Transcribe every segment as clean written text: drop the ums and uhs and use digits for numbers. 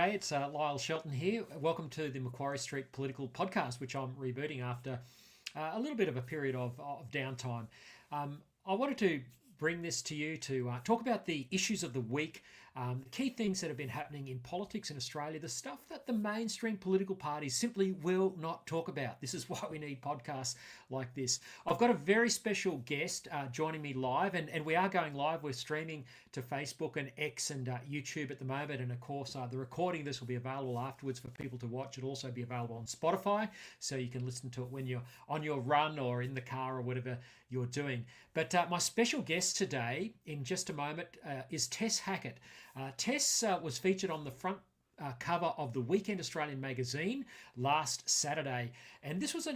G'day, it's Lyle Shelton here. Welcome to the Macquarie Street Political Podcast, which I'm rebooting after a little bit of a period of downtime. I wanted to bring this to you to talk about the issues of the week, key things that have been happening in politics in Australia, the stuff that the mainstream political parties simply will not talk about. This is why we need podcasts like this. I've got a very special guest joining me live, and we are going live. We're streaming to Facebook and X and YouTube at the moment, and of course the recording of this will be available afterwards for people to watch. It'll also be available on Spotify, so you can listen to it when you're on your run or in the car or whatever you're doing. But my special guest today, in just a moment, is Tess Hackett. Tess was featured on the front cover of the Weekend Australian magazine last Saturday, and this was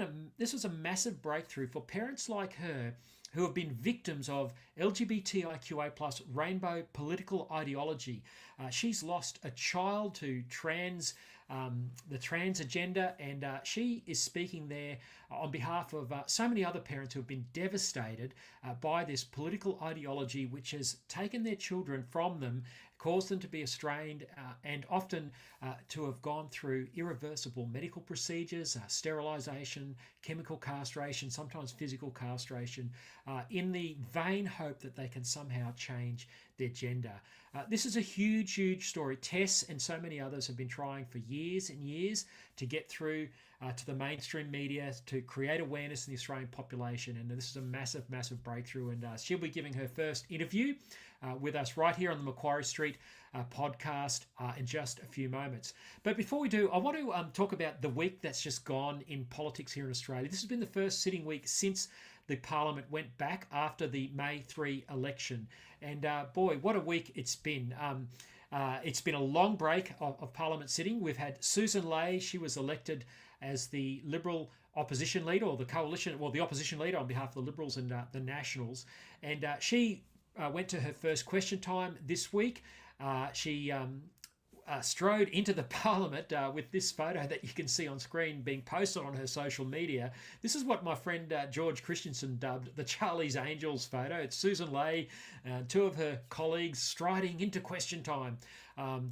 a massive breakthrough for parents like her who have been victims of LGBTIQA plus rainbow political ideology. She's lost a child to the trans agenda, and she is speaking there on behalf of so many other parents who have been devastated by this political ideology, which has taken their children from them, caused them to be estranged, and often to have gone through irreversible medical procedures, sterilisation, chemical castration, sometimes physical castration, in the vain hope that they can somehow change their gender. This is a huge, huge story. Tess and so many others have been trying for years and years to get through to the mainstream media, to create awareness in the Australian population, and this is a massive, massive breakthrough, and she'll be giving her first interview with us right here on the Macquarie Street podcast in just a few moments. But before we do, I want to talk about the week that's just gone in politics here in Australia. This has been the first sitting week since the Parliament went back after the May 3 election. And boy, what a week it's been. It's been a long break of Parliament sitting. We've had Susan Ley. She was elected as the Liberal opposition leader, or the coalition, well, the opposition leader on behalf of the Liberals and the Nationals. And she went to her first question time this week. She strode into the Parliament with this photo that you can see on screen being posted on her social media. This is what my friend George Christensen dubbed the Charlie's Angels photo. It's Susan Ley and two of her colleagues striding into question time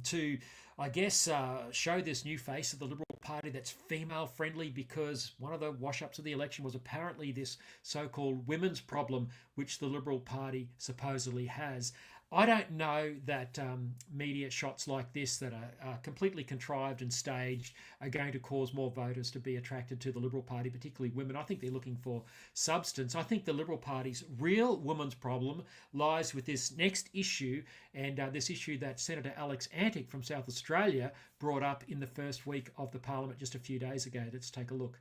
to, I guess, show this new face of the Liberal Party that's female friendly, because one of the wash-ups of the election was apparently this so-called women's problem which the Liberal Party supposedly has. I don't know that media shots like this that are completely contrived and staged are going to cause more voters to be attracted to the Liberal Party, particularly women. I think they're looking for substance. I think the Liberal Party's real women's problem lies with this next issue, and this issue that Senator Alex Antic from South Australia brought up in the first week of the Parliament just a few days ago. Let's take a look.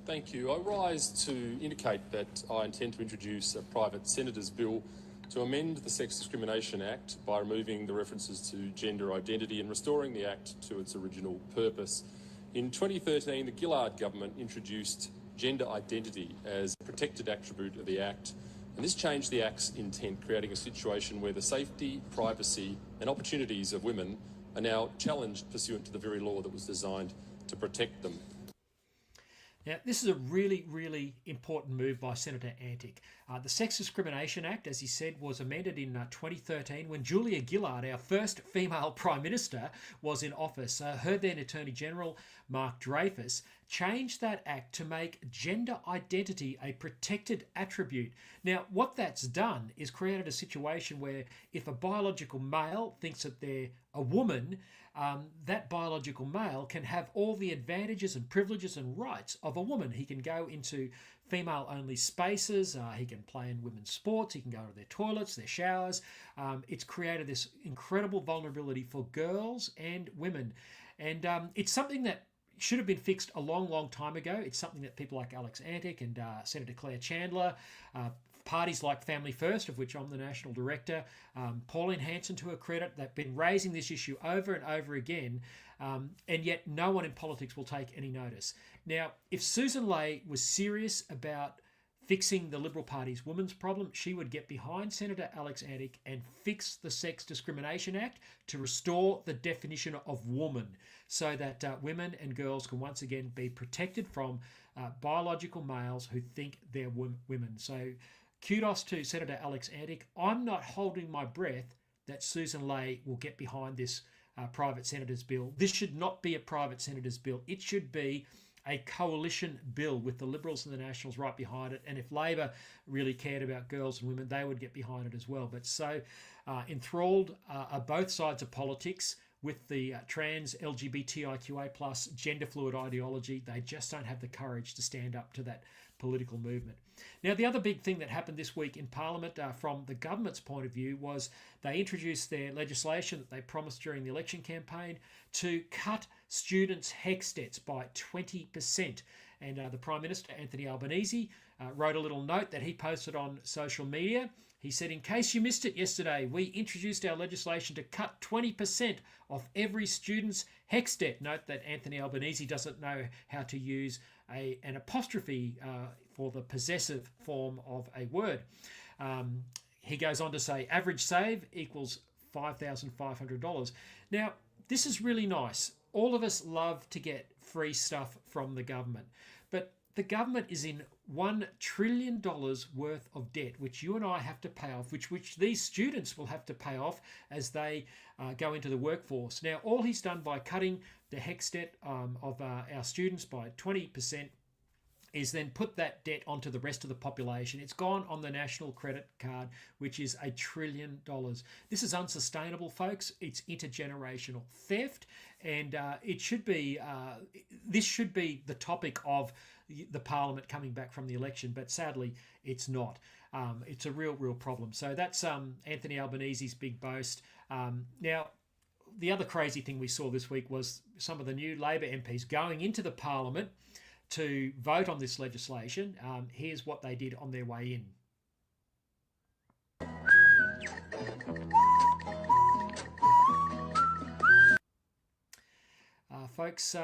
Thank you. I rise to indicate that I intend to introduce a private Senator's bill to amend the Sex Discrimination Act by removing the references to gender identity and restoring the Act to its original purpose. In 2013, the Gillard government introduced gender identity as a protected attribute of the Act, and this changed the Act's intent, creating a situation where the safety, privacy and opportunities of women are now challenged pursuant to the very law that was designed to protect them. Now, this is a really, really important move by Senator Antic. The Sex Discrimination Act, as he said, was amended in 2013 when Julia Gillard, our first female Prime Minister, was in office. Her then Attorney General, Mark Dreyfus, changed that act to make gender identity a protected attribute. Now, what that's done is created a situation where if a biological male thinks that they're a woman, that biological male can have all the advantages and privileges and rights of a woman. He can go into female-only spaces, he can play in women's sports, he can go to their toilets, their showers. It's created this incredible vulnerability for girls and women. And it's something that should have been fixed a long, long time ago. It's something that people like Alex Antic and Senator Claire Chandler, parties like Family First, of which I'm the National Director, Pauline Hanson to her credit, they've been raising this issue over and over again, and yet no one in politics will take any notice. Now, if Susan Ley was serious about fixing the Liberal Party's women's problem, she would get behind Senator Alex Antic and fix the Sex Discrimination Act to restore the definition of woman so that women and girls can once again be protected from biological males who think they're women. So kudos to Senator Alex Antic. I'm not holding my breath that Susan Ley will get behind this private senators bill. This should not be a private senators bill. It should be a coalition bill with the Liberals and the Nationals right behind it. And if Labor really cared about girls and women, they would get behind it as well. But so enthralled are both sides of politics with the trans, LGBTIQA plus, gender fluid ideology. They just don't have the courage to stand up to that political movement. Now, the other big thing that happened this week in Parliament from the government's point of view was they introduced their legislation that they promised during the election campaign to cut students' HECS debts by 20%. And the Prime Minister, Anthony Albanese, wrote a little note that he posted on social media. He said, in case you missed it yesterday, we introduced our legislation to cut 20% off every student's HECS debt. Note that Anthony Albanese doesn't know how to use an apostrophe for the possessive form of a word. He goes on to say, average save equals $5,500. Now, this is really nice. All of us love to get free stuff from the government, but the government is in $1 trillion worth of debt, which you and I have to pay off, which these students will have to pay off as they go into the workforce. Now, all he's done by cutting the HECS debt of our students by 20% is then put that debt onto the rest of the population. It's gone on the national credit card, which is $1 trillion. This is unsustainable, folks. It's intergenerational theft, and it should be. This should be the topic of the Parliament coming back from the election, but sadly, it's not. It's a real problem. So that's Anthony Albanese's big boast. Now, the other crazy thing we saw this week was some of the new Labor MPs going into the Parliament to vote on this legislation. Here's what they did on their way in. Folks,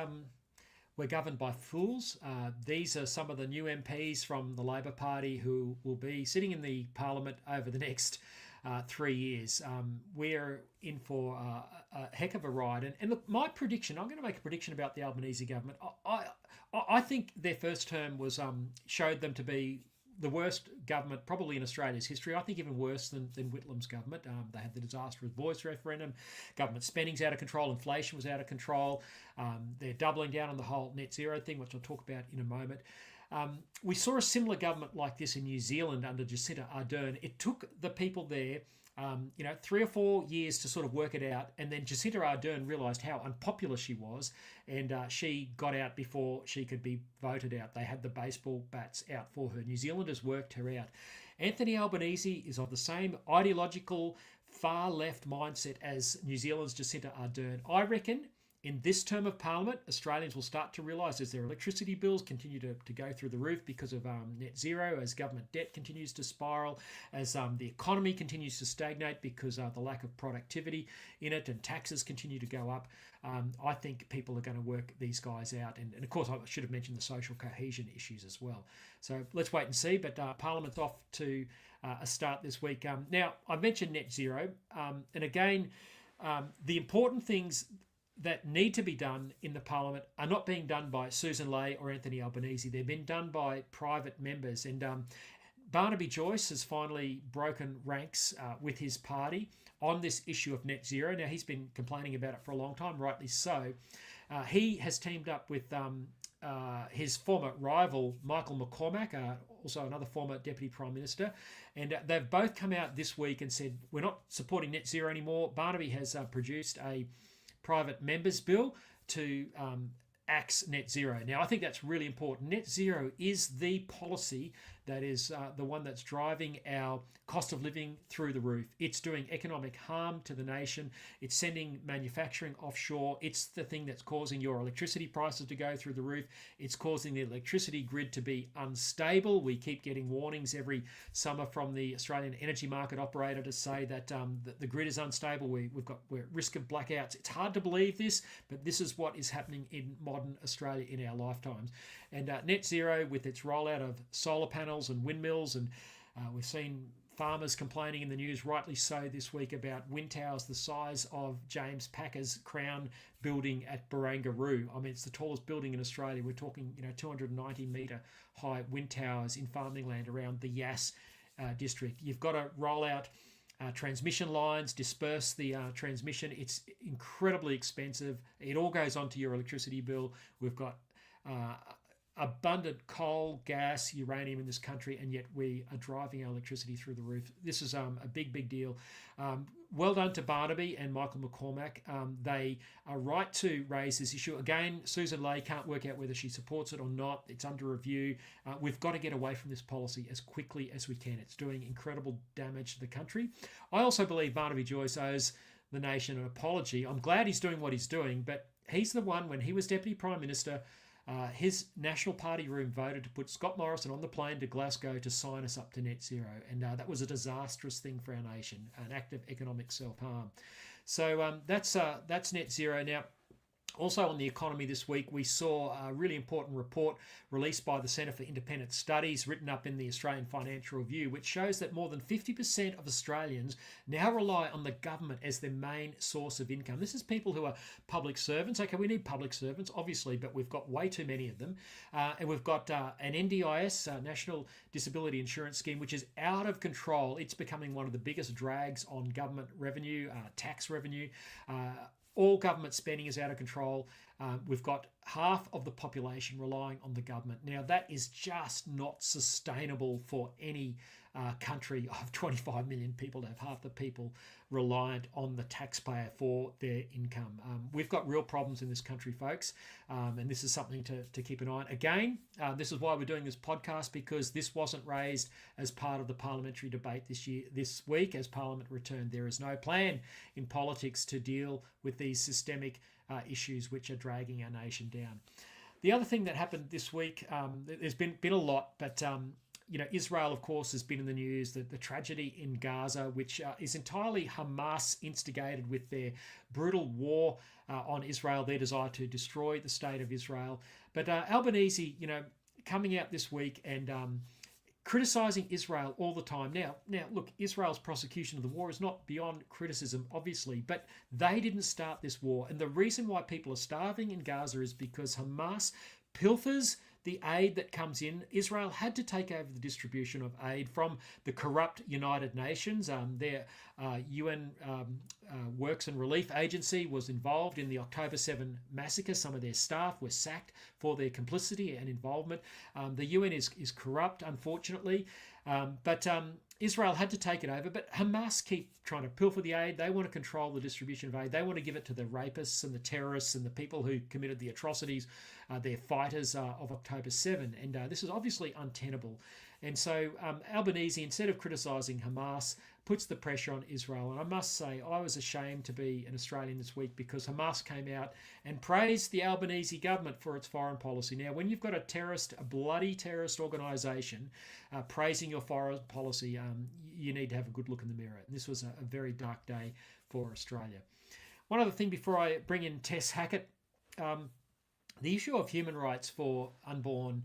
we're governed by fools. These are some of the new MPs from the Labor Party who will be sitting in the Parliament over the next 3 years. We're in for a heck of a ride. And look, my prediction, I'm going to make a prediction about the Albanese government. I think their first term was showed them to be the worst government probably in Australia's history. I think even worse than Whitlam's government. They had the disastrous voice referendum. Government spending's out of control. Inflation was out of control. They're doubling down on the whole net zero thing, which I'll talk about in a moment. We saw a similar government like this in New Zealand under Jacinda Ardern. It took the people there 3 or 4 years to sort of work it out, and then Jacinda Ardern realised how unpopular she was, and she got out before she could be voted out. They had the baseball bats out for her. New Zealanders worked her out. Anthony Albanese is of the same ideological far left mindset as New Zealand's Jacinda Ardern. I reckon in this term of Parliament, Australians will start to realise as their electricity bills continue to go through the roof because of net zero, as government debt continues to spiral, as the economy continues to stagnate because of the lack of productivity in it, and taxes continue to go up. I think people are going to work these guys out. And of course, I should have mentioned the social cohesion issues as well. So let's wait and see. But Parliament's off to a start this week. Now, I mentioned net zero. And again, the important things that need to be done in the Parliament are not being done by Susan Ley or Anthony Albanese. They've been done by private members. And Barnaby Joyce has finally broken ranks with his party on this issue of net zero. Now, he's been complaining about it for a long time, rightly so. He has teamed up with his former rival, Michael McCormack, also another former Deputy Prime Minister. And they've both come out this week and said, we're not supporting net zero anymore. Barnaby has produced a private members bill to axe net zero. Now, I think that's really important. Net zero is the policy that is the one that's driving our cost of living through the roof. It's doing economic harm to the nation. It's sending manufacturing offshore. It's the thing that's causing your electricity prices to go through the roof. It's causing the electricity grid to be unstable. We keep getting warnings every summer from the Australian Energy Market Operator to say that the grid is unstable. We're at risk of blackouts. It's hard to believe this, but this is what is happening in modern Australia in our lifetimes. And net zero, with its rollout of solar panels and windmills, and we've seen farmers complaining in the news, rightly so, this week about wind towers the size of James Packer's Crown building at Barangaroo. I mean, it's the tallest building in Australia. We're talking, 290 metre high wind towers in farming land around the Yass district. You've got to roll out transmission lines, disperse the transmission. It's incredibly expensive. It all goes onto your electricity bill. We've got abundant coal, gas, uranium in this country, and yet we are driving our electricity through the roof. This is a big deal. Well done to Barnaby and Michael McCormack. They are right to raise this issue. Again, Susan Ley can't work out whether she supports it or not. It's under review. We've got to get away from this policy as quickly as we can. It's doing incredible damage to the country. I also believe Barnaby Joyce owes the nation an apology. I'm glad he's doing what he's doing, but he's the one, when he was Deputy Prime Minister, his National Party room voted to put Scott Morrison on the plane to Glasgow to sign us up to net zero. And that was a disastrous thing for our nation, an act of economic self-harm. So that's net zero. Now, also on the economy this week, we saw a really important report released by the Centre for Independent Studies, written up in the Australian Financial Review, which shows that more than 50% of Australians now rely on the government as their main source of income. This is people who are public servants. Okay, we need public servants, obviously, but we've got way too many of them. And we've got an NDIS, National Disability Insurance Scheme, which is out of control. It's becoming one of the biggest drags on government revenue, tax revenue. All government spending is out of control. We've got half of the population relying on the government. Now, that is just not sustainable for any country of 25 million people to have half the people reliant on the taxpayer for their income. We've got real problems in this country, folks, and this is something to keep an eye on. Again, this is why we're doing this podcast, because this wasn't raised as part of the parliamentary debate this week as Parliament returned. There is no plan in politics to deal with these systemic issues which are dragging our nation down. The other thing that happened this week, there's been a lot, but Israel, of course, has been in the news. The tragedy in Gaza, which is entirely Hamas instigated with their brutal war on Israel, their desire to destroy the state of Israel. But Albanese, coming out this week and criticising Israel all the time. Now, look, Israel's prosecution of the war is not beyond criticism, obviously, but they didn't start this war. And the reason why people are starving in Gaza is because Hamas pilfers the aid that comes in. Israel had to take over the distribution of aid from the corrupt United Nations. Their UN Works and Relief Agency was involved in the October 7 massacre. Some of their staff were sacked for their complicity and involvement. The UN is corrupt, unfortunately, but Israel had to take it over, but Hamas keep trying to pilfer the aid. They want to control the distribution of aid. They want to give it to the rapists and the terrorists and the people who committed the atrocities, their fighters of October 7. And this is obviously untenable. And so Albanese, instead of criticising Hamas, puts the pressure on Israel. And I must say, I was ashamed to be an Australian this week because Hamas came out and praised the Albanese government for its foreign policy. Now, when you've got a bloody terrorist organisation praising your foreign policy, you need to have a good look in the mirror. And this was a very dark day for Australia. One other thing before I bring in Tess Hackett, the issue of human rights for unborn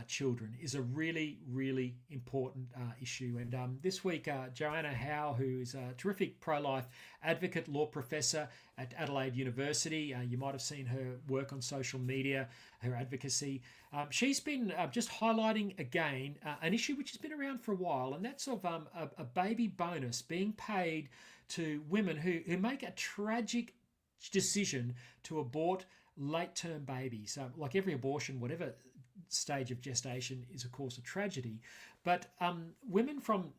children is a really, really important issue. And this week, Joanna Howe, who is a terrific pro-life advocate, law professor at Adelaide University, you might have seen her work on social media, her advocacy. She's been just highlighting again an issue which has been around for a while, and that's of a baby bonus being paid to women who make a tragic decision to abort late-term babies. Like every abortion, whatever stage of gestation is, of course, a tragedy. But women from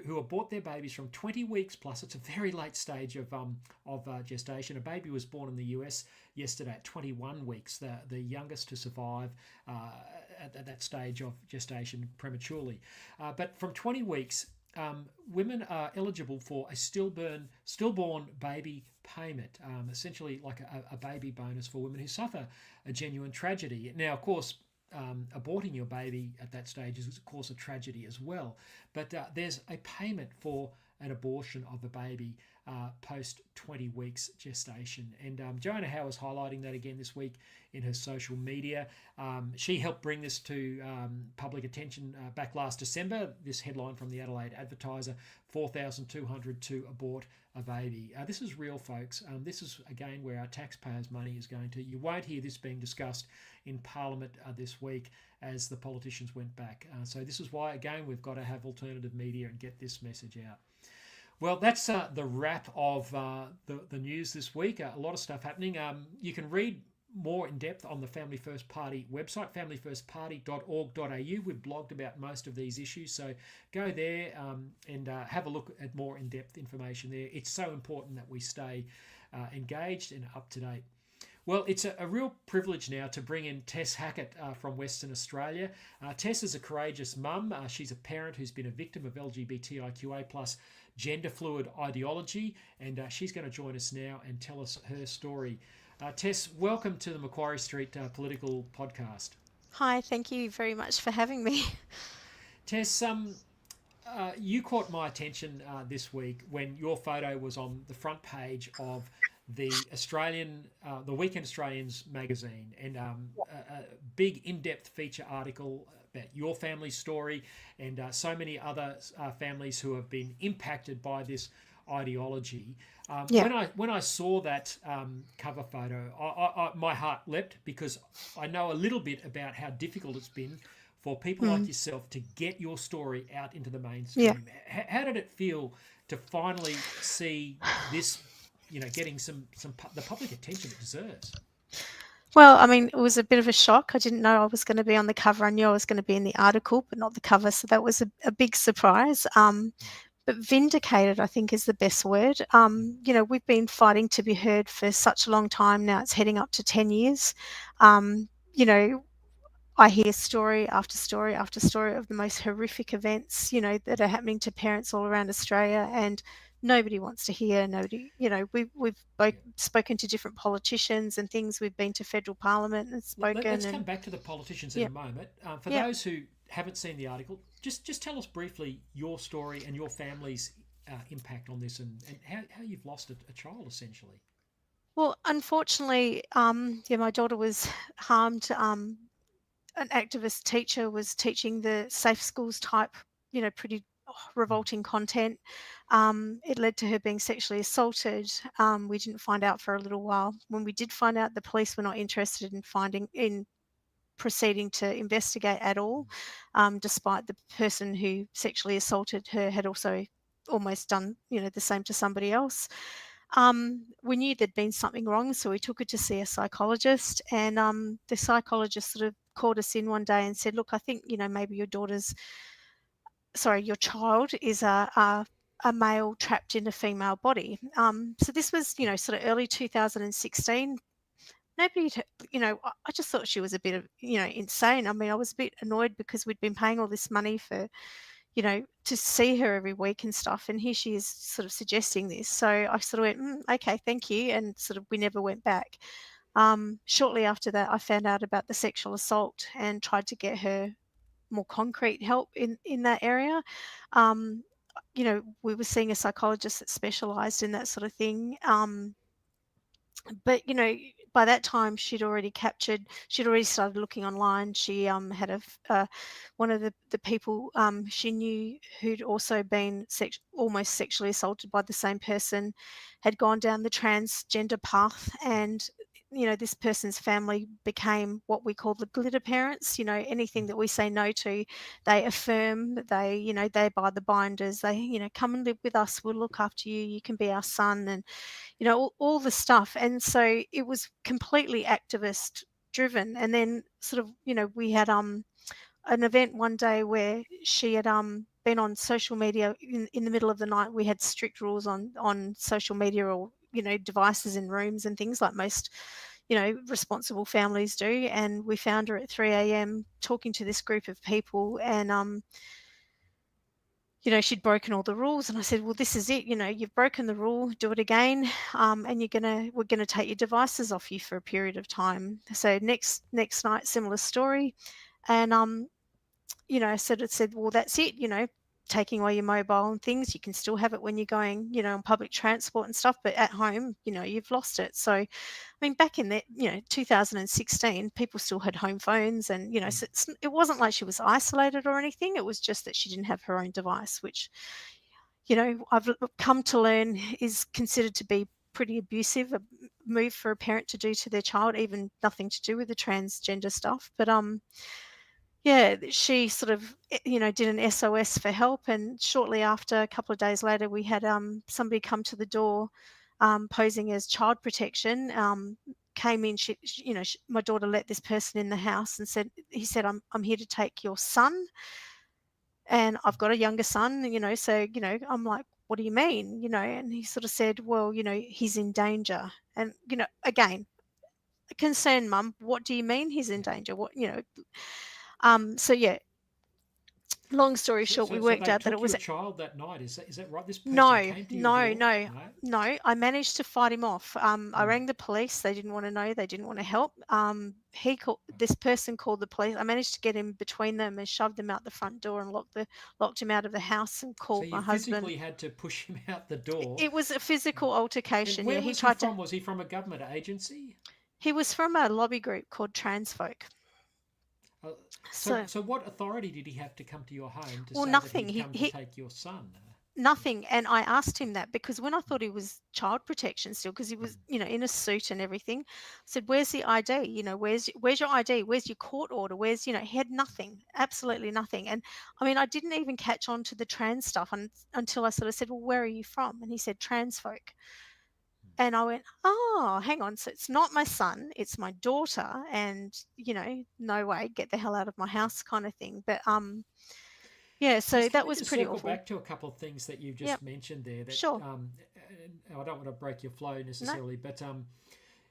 who abort their babies from 20 weeks plus, it's a very late stage of gestation. A baby was born in the US yesterday at 21 weeks, the youngest to survive at that stage of gestation prematurely. But from 20 weeks, women are eligible for a stillborn baby payment, essentially like a baby bonus for women who suffer a genuine tragedy. Now, of course, aborting your baby at that stage is, of course, a tragedy as well. But there's a payment for an abortion of a baby post 20 weeks gestation. And Joanna Howe is highlighting that again this week in her social media. She helped bring this to public attention back last December. This headline from the Adelaide Advertiser, 4,200 to abort a baby. This is real, folks. This is, again, where our taxpayers' money is going to. You won't hear this being discussed in Parliament this week as the politicians went back. So this is why, again, we've got to have alternative media and get this message out. Well, that's the wrap of the news this week. A lot of stuff happening. You can read more in depth on the Family First Party website, familyfirstparty.org.au. We've blogged about most of these issues, so go there and have a look at more in depth information there. It's so important that we stay engaged and up to date. Well, it's a real privilege now to bring in Tess Hackett from Western Australia. Tess is a courageous mum. She's a parent who's been a victim of LGBTIQA plus gender fluid ideology, and she's going to join us now and tell us her story. Tess, welcome to the Macquarie Street Political Podcast. Hi, thank you very much for having me. Tess, you caught my attention this week when your photo was on the front page of the Weekend Australians magazine, and a big in-depth feature article about your family's story and so many other families who have been impacted by this ideology. When I saw that cover photo, my heart leapt, because I know a little bit about how difficult it's been for people like yourself to get your story out into the mainstream. How did it feel to finally see this, getting the public attention it deserves? Well, I mean, it was a bit of a shock. I didn't know I was going to be on the cover. I knew I was going to be in the article, but not the cover. So that was a big surprise. But vindicated, I think, is the best word. We've been fighting to be heard for such a long time now. It's heading up to 10 years. I hear story after story after story of the most horrific events, that are happening to parents all around Australia, and nobody wants to hear. We've spoken to different politicians and things. We've been to federal parliament and spoken. Let's come back to the politicians in a moment. For those who haven't seen the article, just tell us briefly your story and your family's impact on this, and how you've lost a child, essentially. Well, unfortunately, my daughter was harmed. An activist teacher was teaching the safe schools type, pretty revolting content. It led to her being sexually assaulted. We didn't find out for a little while. When we did find out, the police were not interested in proceeding to investigate at all, despite the person who sexually assaulted her had also almost done, the same to somebody else. We knew there'd been something wrong, so we took her to see a psychologist, and the psychologist sort of called us in one day and said, look, I think, maybe your child is a male trapped in a female body. So this was, sort of early 2016. Nobody, I just thought she was a bit of, insane. I mean, I was a bit annoyed because we'd been paying all this money for, to see her every week and stuff. And here she is sort of suggesting this. So I sort of went, okay, thank you. And sort of we never went back. Shortly after that, I found out about the sexual assault and tried to get her more concrete help in that area. We were seeing a psychologist that specialised in that sort of thing. But by that time she'd already started looking online. She had one of the people she knew who'd also been almost sexually assaulted by the same person had gone down the transgender path, and this person's family became what we call the glitter parents. Anything that we say no to, they affirm. They buy the binders. They come and live with us, we'll look after you, you can be our son, and all the stuff. And so it was completely activist driven. And then sort of we had an event one day where she had been on social media in the middle of the night. We had strict rules on social media or devices in rooms and things like most responsible families do. And we found her at 3 a.m. talking to this group of people, and she'd broken all the rules. And I said, well, this is it, you've broken the rule, do it again, and we're gonna take your devices off you for a period of time. So next night, similar story. And I said, well, that's it, taking away your mobile and things. You can still have it when you're going, on public transport and stuff, but at home, you've lost it. So, I mean, back in 2016, people still had home phones, and, so it wasn't like she was isolated or anything. It was just that she didn't have her own device, which, I've come to learn is considered to be pretty abusive, a move for a parent to do to their child, even nothing to do with the transgender stuff. But, yeah, she sort of, did an SOS for help, and shortly after, a couple of days later, we had somebody come to the door, posing as child protection. Came in, my daughter let this person in the house and he said, I'm here to take your son, and I've got a younger son, so, I'm like, what do you mean? And he sort of said, well, he's in danger. And, again, concerned mum, what do you mean he's in Yeah. danger? So yeah, long story So, short, we so, so worked they out that took it your was child that night. Is that right? This person no, came to your no, door? no, No. no. I managed to fight him off. I Mm. rang the police. They didn't want to know. They didn't want to help. This person called the police. I managed to get him between them and shoved him out the front door and locked him out of the house and So called you my husband. physically had to push him out the door. It was a physical And altercation. Yeah, where he was he tried to. from? Was he from a government agency? He was from a lobby group called Trans Folk. Uh, so, So, so what authority did he have to come to your home to well, say that nothing. he'd He come to he take your son? Nothing. And I asked him that because when I thought he was child protection still, because he was, Mm. in a suit and everything, I said, "Where's the ID? Where's your ID? Where's your court order? He had nothing, absolutely nothing." And I mean, I didn't even catch on to the trans stuff until I sort of said, "Well, where are you from?" And he said, "Trans folk." And I went, "Oh, hang on. So it's not my son, it's my daughter." And, no way, get the hell out of my house kind of thing. But yeah, so Tess, can that we was just pretty circle awful. back to a couple of things that you've Yep, just mentioned there? That sure. I don't want to break your flow No, necessarily, but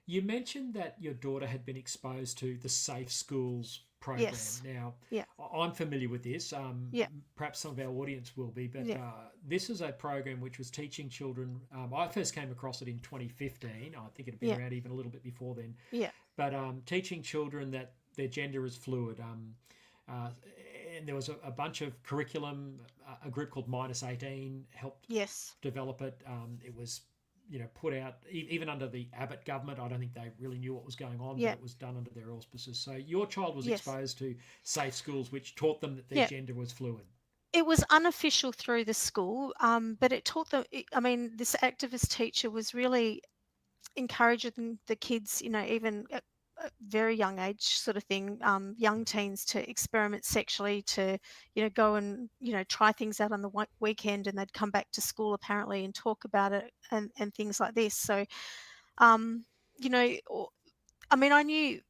you mentioned that your daughter had been exposed to the Safe Schools program. yes. Now, Yeah. I'm familiar with this. Yeah. Perhaps some of our audience will be, but Yeah. this is a program which was teaching children. I first came across it in 2015. I think it had been Yeah. around even a little bit before then. Yeah. But teaching children that their gender is fluid. Uh, and there was a bunch of curriculum. A group called Minus 18 helped Yes. develop it. It was put out even under the Abbott government. I don't think they really knew what was going on, but Yeah. it was done under their auspices. So your child was Yes. exposed to Safe Schools, which taught them that their Yeah. gender was fluid. It was unofficial through the school, but it taught them. I mean, this activist teacher was really encouraging the kids, even at a very young age, sort of thing, young teens to experiment sexually, to, go and, try things out on the weekend, and they'd come back to school apparently and talk about it and things like this. So, um, you know, or- I mean, I knew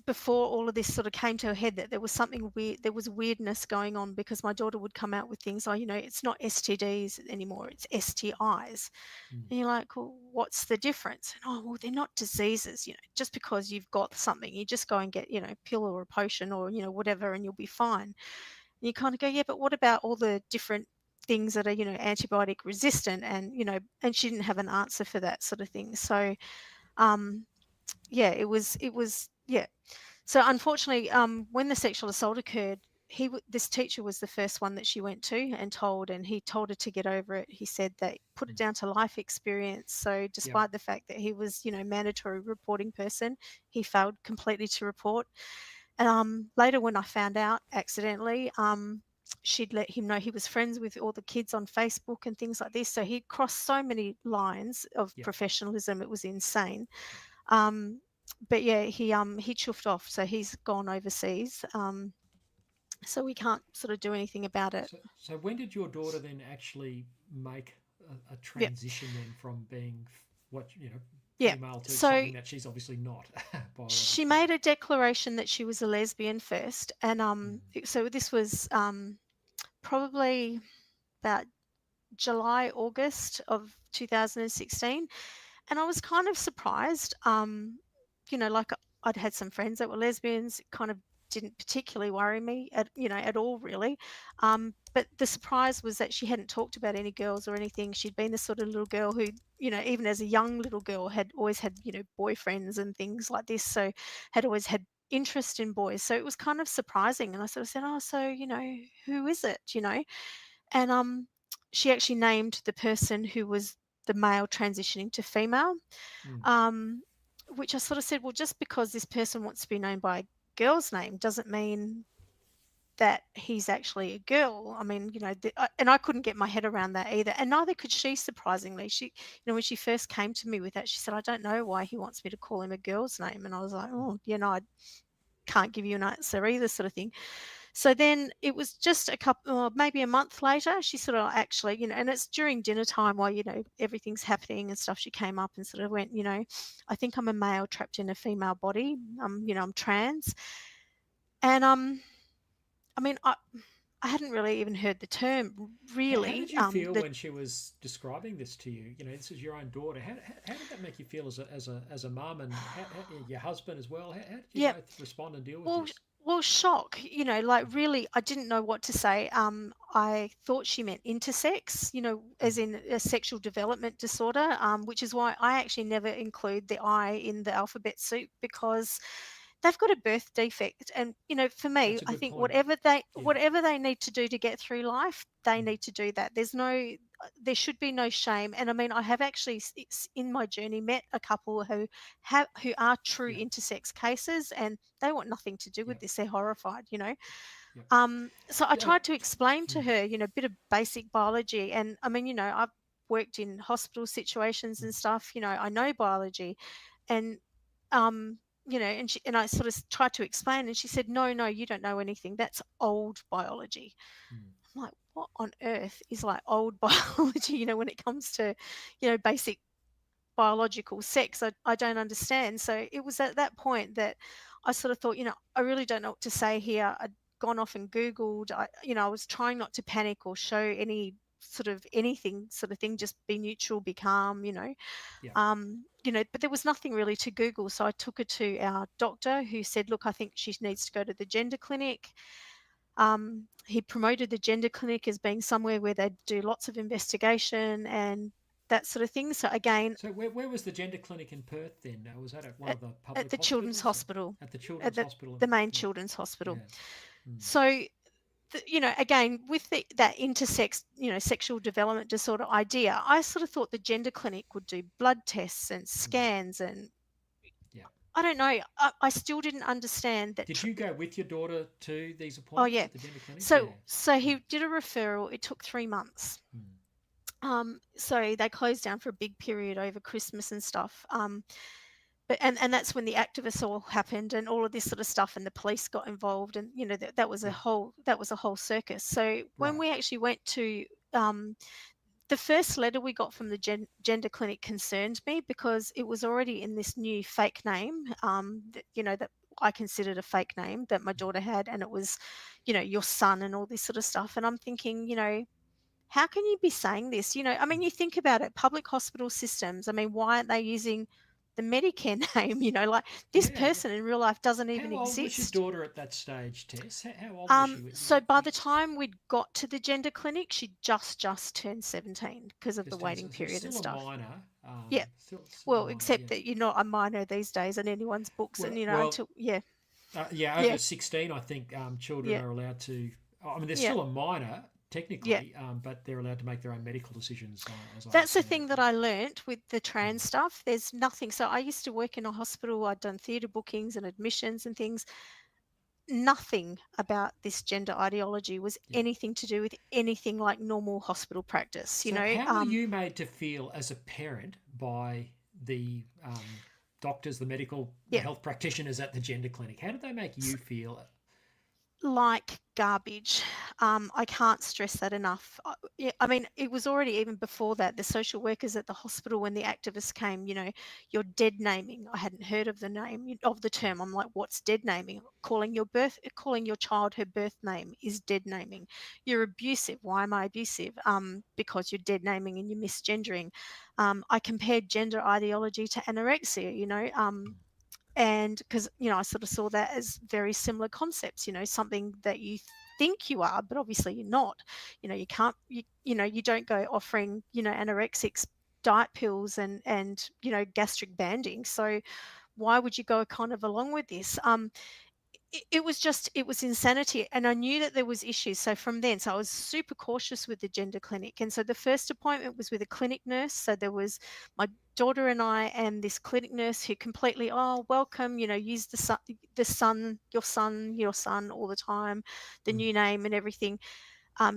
before all of this sort of came to a head that there was something weird, there was weirdness going on, because my daughter would come out with things like, it's not STDs anymore, it's STIs. Mm. And you're like, well, what's the difference? And, oh, well, they're not diseases, just because you've got something, you just go and get, a pill or a potion or, whatever, and you'll be fine. And you kind of go, yeah, but what about all the different things that are, antibiotic resistant? And, and she didn't have an answer for that sort of thing. So, yeah, yeah. So unfortunately, when the sexual assault occurred, this teacher was the first one that she went to and told, and he told her to get over it. He said that put it down to life experience. So Yep. despite the fact that he was, mandatory reporting person, he failed completely to report. And later, when I found out accidentally, she'd let him know he was friends with all the kids on Facebook and things like this. So he'd crossed so many lines of Yep. professionalism; it was insane. But yeah, he chuffed off, so he's gone overseas. So we can't sort of do anything about it. So when did your daughter then actually make a Yeah, transition then from being what yeah. female to So something that she's obviously not she biologically? made a declaration that she was a lesbian first, and Mm. so this was probably about July, August of 2016, and I was kind of surprised. Like I'd had some friends that were lesbians, it kind of didn't particularly worry me at all really. But the surprise was that she hadn't talked about any girls or anything. She'd been the sort of little girl who, even as a young little girl, had always had, boyfriends and things like this. So had always had interest in boys. So it was kind of surprising. And I sort of said, oh, so, who is it, And she actually named the person who was the male transitioning to female. Mm. Which I sort of said, well, just because this person wants to be known by a girl's name doesn't mean that he's actually a girl. I mean, and I couldn't get my head around that either. And neither could she, surprisingly. She, when she first came to me with that, she said, I don't know why he wants me to call him a girl's name. And I was like, oh, can't give you an answer either, sort of thing. So then it was just a couple, or maybe a month later, she sort of actually, and it's during dinner time while, everything's happening and stuff. She came up and sort of went, I think I'm a male trapped in a female body. I'm trans. And, I mean, I hadn't really even heard the term How really. did you feel when she was describing this to you? This is your own daughter. How did that make you feel as a mum, and your husband as well? How did you Yeah. both respond and deal with Well, this? well, shock, like really, I didn't know what to say. I thought she meant intersex, as in a sexual development disorder, which is why I actually never include the I in the alphabet soup, because they've got a birth defect. And, for me, That's a I good think point. whatever they need to do to get through life, they Mm. need to do that. There should be no shame. And I mean, I have actually in my journey met a couple who are true Yeah, intersex cases, and they want nothing to do yeah, with this. They're horrified, yeah. So I Yeah, tried to explain to mm, her, a bit of basic biology. And I mean, I've worked in hospital situations mm. and stuff, I know biology. And um and I sort of tried to explain, and she said, no, you don't know anything. That's old biology. Mm. I'm like, what on earth is like old biology, when it comes to, basic biological sex? I don't understand. So it was at that point that I sort of thought, I really don't know what to say here. I'd gone off and Googled. I was trying not to panic or show any sort of anything sort of thing, just be neutral, be calm, Yeah. but there was nothing really to Google. So I took her to our doctor, who said, look, I think she needs to go to the gender clinic. He promoted the gender clinic as being somewhere where they do lots of investigation and that sort of thing. So again, So where was the gender clinic in Perth then? Was that at one at, of the at public the children's hospitals? Or hospital, at the at children's the, hospital? the main Yeah, children's hospital. yeah. Mm. So again, with that intersex, sexual development disorder idea, I sort of thought the gender clinic would do blood tests and scans and Yeah. I don't know. I still didn't understand that. Did you go with your daughter to these Oh appointments yeah. at the gender clinic? Yeah. So he did a referral. It took 3 months. Mm. So they closed down for a big period over Christmas and stuff. But that's when the activists all happened and all of this sort of stuff, and the police got involved, and that was a Yeah. whole circus. So when Right. we actually went to the first letter we got from the gender clinic concerned me, because it was already in this new fake name, that I considered a fake name that my daughter had, and it was, your son and all this sort of stuff. And I'm thinking, how can you be saying this? I mean, you think about it, public hospital systems, I mean, why aren't they using the Medicare name? Like this Yeah. person in real life doesn't even How old was your exist. daughter at that stage, Tess? How old was she? So by the time we'd got to the gender clinic, she just turned 17 because of the Just turned, waiting so period and still a stuff. minor. Yeah. Still a Well, minor. except Yeah. that you're not a minor these days in anyone's books, and Well, until yeah, yeah. yeah, Over 16, I think children yeah, are allowed to. I mean, they're yeah, still a minor yeah. technically, but they're allowed to make their own medical decisions, as I That's the understand it. thing that I learnt with the Yeah. trans stuff. There's nothing. So I used to work in a hospital. I'd done theatre bookings and admissions and things. Nothing about this gender ideology was Yeah. anything to do with anything like normal hospital practice. So, how were you made to feel as a parent by the doctors, the Yeah. health practitioners at the gender clinic? How did they make you feel? Like garbage. I can't stress that enough. Yeah, I mean, it was already even before that. The social workers at the hospital, when the activists came, you're dead naming. I hadn't heard of the name of the term. I'm like, what's dead naming? Calling your child her birth name is dead naming. You're abusive. Why am I abusive? Because you're dead naming and you're misgendering. I compared gender ideology to anorexia. And because I sort of saw that as very similar concepts, something that you think you are, but obviously you're not. You can't, you don't go offering, anorexics diet pills and gastric banding. So why would you go kind of along with this? It was insanity, and I knew that there was issues. So from then, I was super cautious with the gender clinic. And so the first appointment was with a clinic nurse. So there was my daughter and I and this clinic nurse who completely, oh, welcome, use your son all the time, the Mm. new name and everything.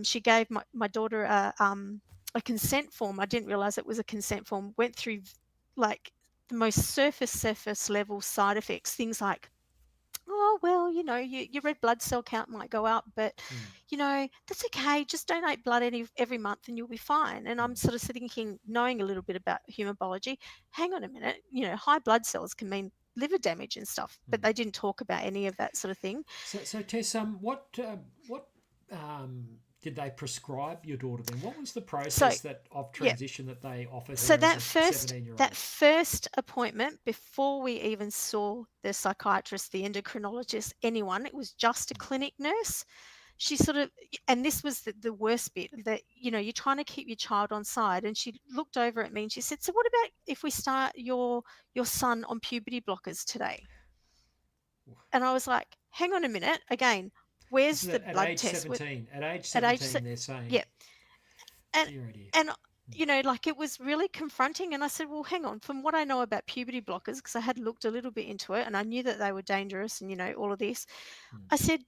She gave my daughter a consent form. I didn't realize it was a consent form. Went through like the most surface level side effects, things like oh, well, your red blood cell count might go up, but, Mm. that's okay. Just donate blood every month and you'll be fine. And I'm Mm. sort of thinking, knowing a little bit about human biology, hang on a minute, high blood cells can mean liver damage and stuff, but Mm. they didn't talk about any of that sort of thing. So Tess, what did they prescribe your daughter then? What was the So, process that of yeah. transition that they offered So her as that a first 17-year-old? that first appointment, before we even saw the psychiatrist, the endocrinologist, anyone, it was just a clinic nurse. She sort of, and this was the worst bit, that you're trying to keep your child on side, and she looked over at me and she said, so what about if we start your son on puberty blockers today? And I was like, hang on a minute, again, This where's is the at blood age test with 17. At age at age 17, they're saying, yeah. And dear, oh dear. and like, it was really confronting, and I said, well, hang on, from what I know about puberty blockers, because I had looked a little bit into it and I knew that they were dangerous, and all of this, Mm. I said,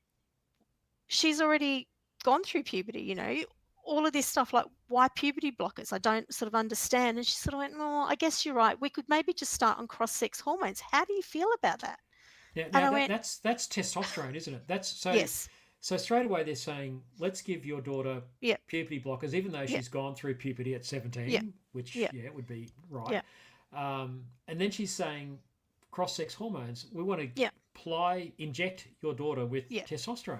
she's already gone through puberty, all of this stuff, like, why puberty blockers? I don't sort of understand. And she sort of went, well, I guess you're right, we could maybe just start on cross-sex hormones. How do you feel about that? Now, And now I that, went, that's testosterone, isn't it? That's so. yes, So straight away they're saying, let's give your daughter yep, puberty blockers, even though yep, she's gone through puberty at yep, 17, which yep, yeah would be right. yep, And then she's saying cross-sex hormones. We want to yep, inject your daughter with yep. testosterone.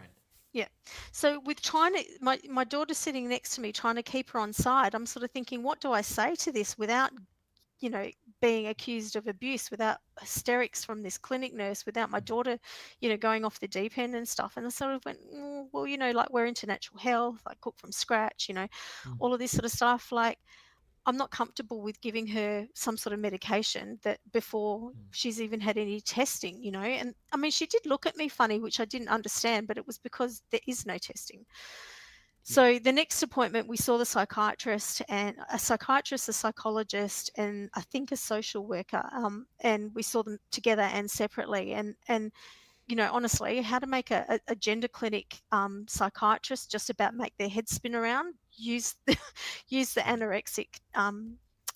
Yeah. So with trying to, my daughter sitting next to me, trying to keep her on side, I'm sort of thinking, what do I say to this without, being accused of abuse, without hysterics from this clinic nurse, without my daughter, going off the deep end and stuff. And I sort of went, well, like, we're into natural health, I cook from scratch, Mm. all of this sort of stuff. Like, I'm not comfortable with giving her some sort of medication that before Mm. she's even had any testing, And I mean, she did look at me funny, which I didn't understand, but it was because there is no testing. Yeah. So the next appointment, we saw the psychiatrist, and a psychiatrist, a psychologist, and I think a social worker. And we saw them together and separately. And honestly, how to make a gender clinic psychiatrist just about make their head spin around. Use the anorexic